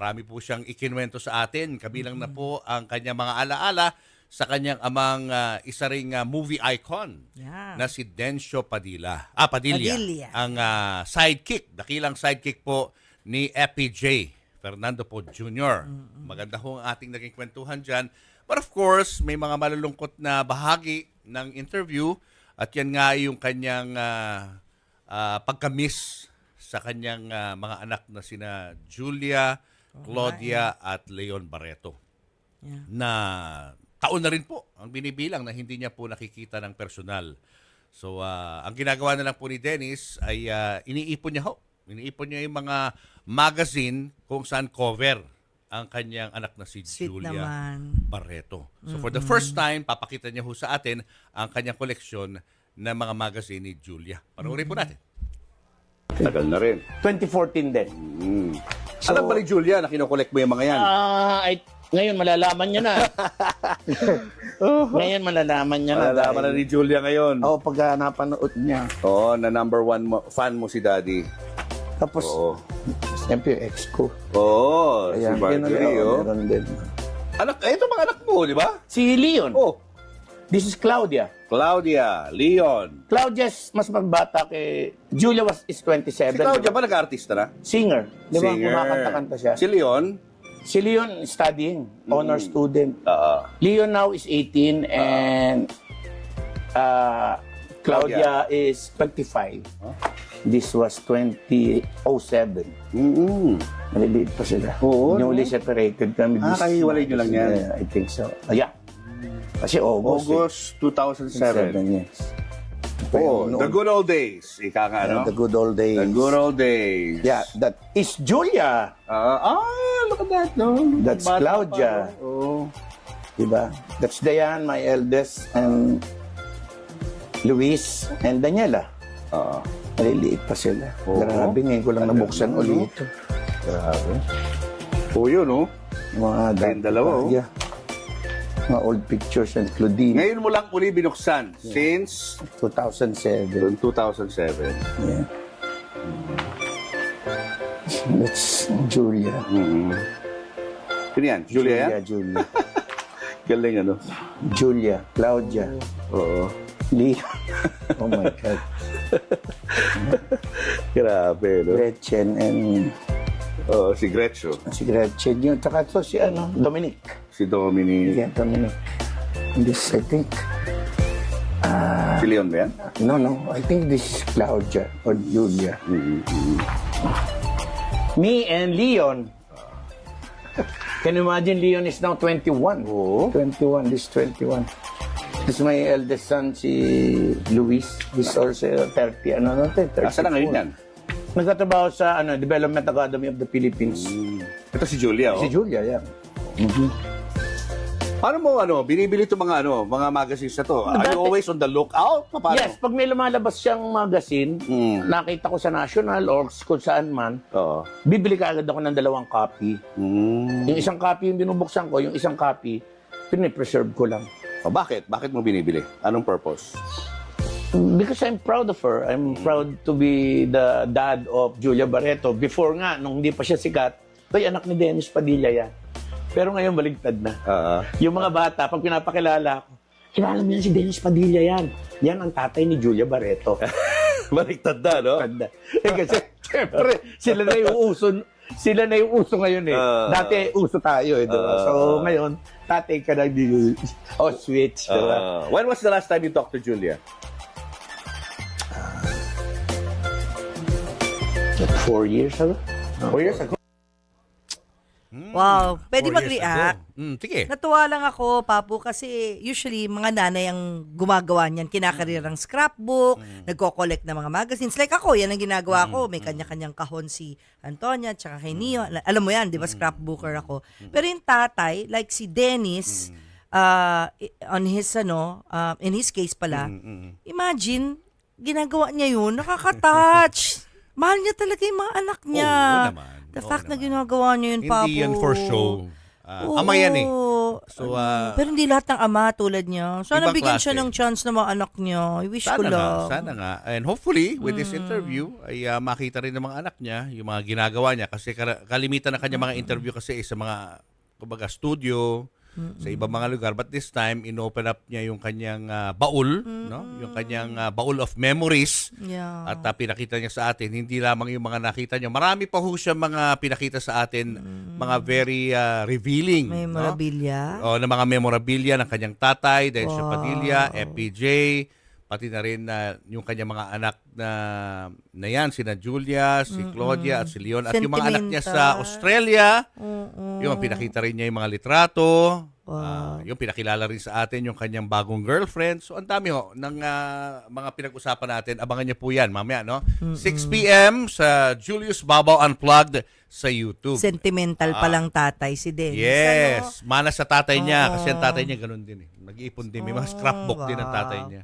marami po siyang ikinuwento sa atin. Kabilang na po ang kanyang mga alaala sa kanyang amang isa ring movie icon na si Dencio Padilla. Padilla. Ang dakilang sidekick po ni FPJ, Fernando po Jr. Maganda ho ang ating naging kwentuhan dyan. But of course, may mga malulungkot na bahagi ng interview at yan nga yung kanyang pagka-miss sa kanyang mga anak na sina Julia, Claudia at Leon Barreto. Na taon na rin po ang binibilang na hindi niya po nakikita ng personal. So, ang ginagawa na lang po ni Dennis ay iniipon niya ho. Iniipon niya yung mga magazine kung saan cover ang kanyang anak na si Julia Barreto. So, for the first time, papakita niya ho sa atin ang kanyang koleksyon ng mga magazine ni Julia. Panoorin po natin. Tagal na rin. 2014 din. So, alam ba ni Julia na kinokolekt mo yung mga yan? Ngayon malalaman niya na. Ngayon malalaman niya na. Malalaman na ni Julia ngayon. Oo, pag napanood niya. Oo, na number one fan mo si Daddy. Tapos, siyempre yung ex ko. Oo, si Ayan, Marjorie. meron din. Ito mga anak mo, di ba? Si Leon. Oh, This is Claudia. Claudia, Leon. Claudia mas magbata kay... Julia is 27. Si Claudia diba? ba nag-artista na? Singer. Di ba? Singer. Kumakanta-kanta siya. Si Leon? Si Leon studying. Honor student. Oo. Leon now is 18 and Claudia is 25. This was 2007. Maliliit pa sila. Oo, Newly separated kami. kahiwalay nyo lang yan? I think so. Yeah. Kasi August. August 2007. Yes. Oh, the good old days. Ika nga, no? The good old days. The good old days. Yeah, that is Julia. Look at that, no? That's Bata Claudia. pa, no? Diba? That's Diane, my eldest, and Luis, and Daniela. Maliliit pa sila. Grabe, ngayon ko lang nabuksan ulit ito. Grabe. Yun, no? Mga Kayong dalawa, oh. Yeah. Mga old pictures and Claudine. Ngayon mo lang uli binuksan. Since 2007. 2007. Yeah. That's Julia. Sino yan? Julia yan? Julia. Galing, ano? Julia. Claudia. Oo. Lee. Oh my God. Grabe, no? Gretchen and Si Gretchen. si Gretchen yun. Tsaka ito si Dominic. Si Dominic. Yeah, Dominic. This, I think, Si Leon ba yan? no, I think this is Claudia or Julia. Me and Leon. Can you imagine Leon is now 21? Oo. 21, this 21. This is my eldest son, si Luis. He's also 30, 30. Asa na ngayon yan? Nagtatrabaho sa Development Academy of the Philippines. Ito si Julia, oh. Si Julia, yeah. Paano mo, binibili ito mga magazines na to? Are you always on the lookout? Paano? Yes, pag may lumalabas siyang magazine, nakita ko sa National or kung saan man, Oo. bibili ka agad ako ng 2 copy. Yung isang copy yung binubuksan ko, yung isang copy, pinipreserve ko lang. Bakit? Bakit mo binibili? Anong purpose? Because I'm proud of her. I'm proud to be the dad of Julia Barreto. Before nga, nung hindi pa siya sikat, anak ni Dennis Padilla yan. Pero ngayon, baligtad na. Yung mga bata, pag pinapakilala ko, kilala mo yan si Dennis Padilla yan. Yan ang tatay ni Julia Barreto. Baligtad na, no? Kasi, syempre, sila na yung uso ngayon eh. Dati, uso tayo eh. Diba? So, ngayon, tatay ka na switch. Diba? When was the last time you talked to Julia? 4 years ago? 4 years ago? Wow. Pwede 4 years mag-react? ago. Sige. Natuwa lang ako, Papu, kasi usually mga nanay ang gumagawa niyan. Kinakarirang scrapbook, nagko-collect ng mga magazines. Like ako, yan ang ginagawa ko. May kanya-kanyang kahon si Antonia, tsaka kay Neo. Alam mo yan, di ba? Scrapbooker ako. Pero yung tatay, like si Dennis, on his, in his case pala, imagine, ginagawa niya yun, nakaka-touch. Mahal niya talaga yung mga anak niya. Oo naman. The fact na ginagawa niyo yun, Papo. Hindi yan for show. Ama yan eh. So, Pero hindi lahat ng ama tulad niya. Sana ibang bigyan siya klase. ng chance ng mga anak niya. I wish ko lang. Sana nga. And hopefully, with this interview, ay makita rin ng mga anak niya, yung mga ginagawa niya. Kasi kalimitan ng kanya mga interview kasi sa mga, kumbaga, studio, sa ibang mga lugar. But this time, inopen up niya yung kanyang baul, no? Yung kanyang baul of memories. Yeah. At pinakita niya sa atin, hindi lamang yung mga nakita niya. Marami pa ho siya mga pinakita sa atin, mga very revealing. May no? memorabilia. Na mga memorabilia ng kanyang tatay, dahil sa Padilla, FPJ, pati na rin yung kanyang mga anak na yan, sina Julia, si Claudia at si Leon. At yung mga anak niya sa Australia, yung pinakita rin niya yung mga litrato. Yung pinakilala rin sa atin yung kanyang bagong girlfriend. So ang dami ho ng mga pinag-usapan natin. Abangan niyo po yan mamaya, no? 6 p.m. sa Julius Babaw Unplugged sa YouTube. Sentimental palang tatay si Dennis. Yes. Mana sa tatay niya. Kasi ang tatay niya ganun din eh. Nag-iipon din. May mga scrapbook din ang tatay niya.